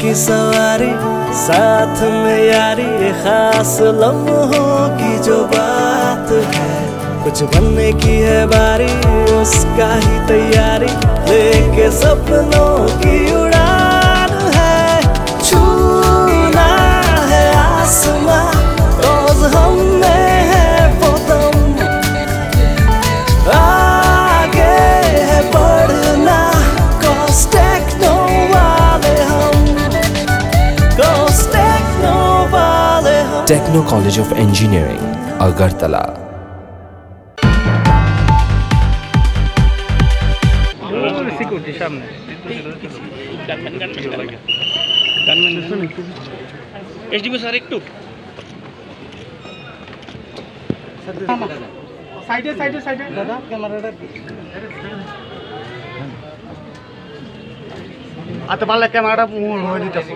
की सवारी, साथ में यारी, खास लम्हों की जो बात है। कुछ बनने की है बारी, उसका ही तैयारी, लेके सपनों की उड़ान है। छूना है आसमां, रोज हम में है वो दम, आगे है बढ़ना, cause techno वाले हम, cause techno वाले हम। Techno college of engineering, Agartala. Security সামনে এসডিপি স্যার একটু সাইডে সাইডে সাইডে দাদা ক্যামেরাটা আতে পারলে ক্যামেরাটা হয়ে দিতেছে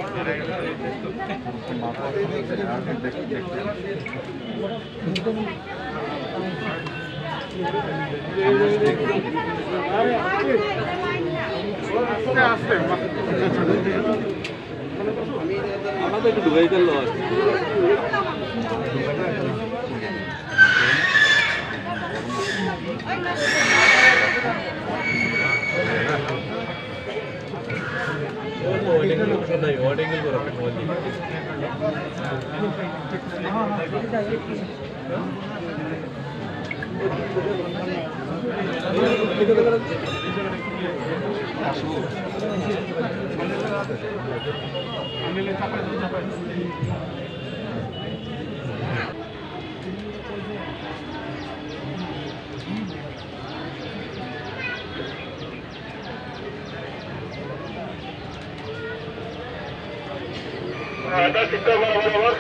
আমাদের একটু ঢুকাই দিল ada kita bawah-bawah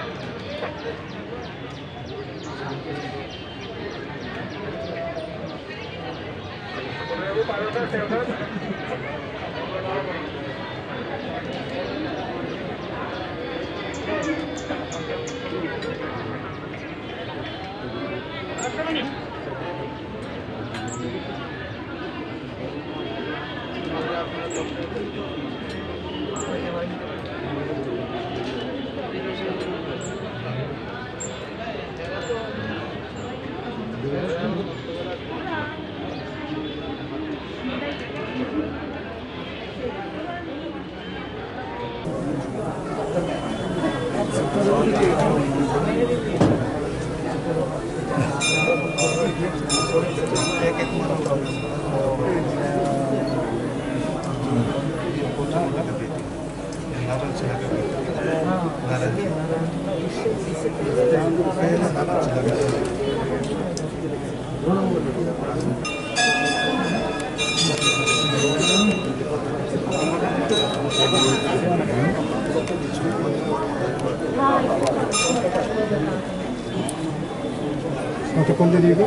কতক্ষণ দিয়ে দিবি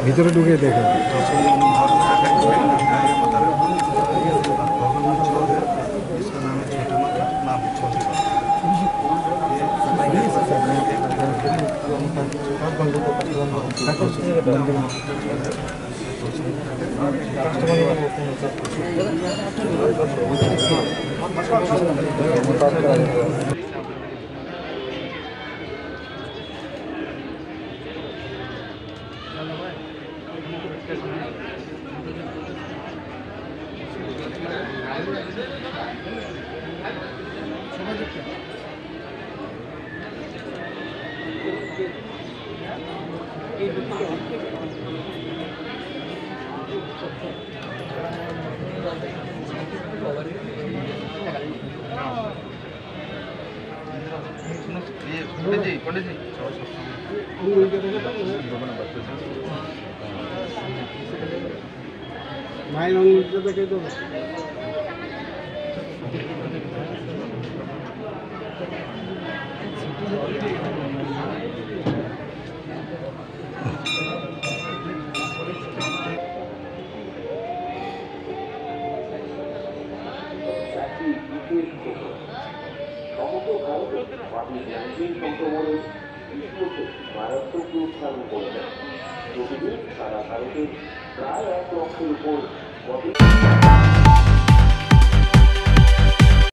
ভিতরে ঢুকে দেখে माइन के মারাত্মক উত্থান করবে। প্রতিদিন সারা ভারতের প্রায় 1 লক্ষের উপর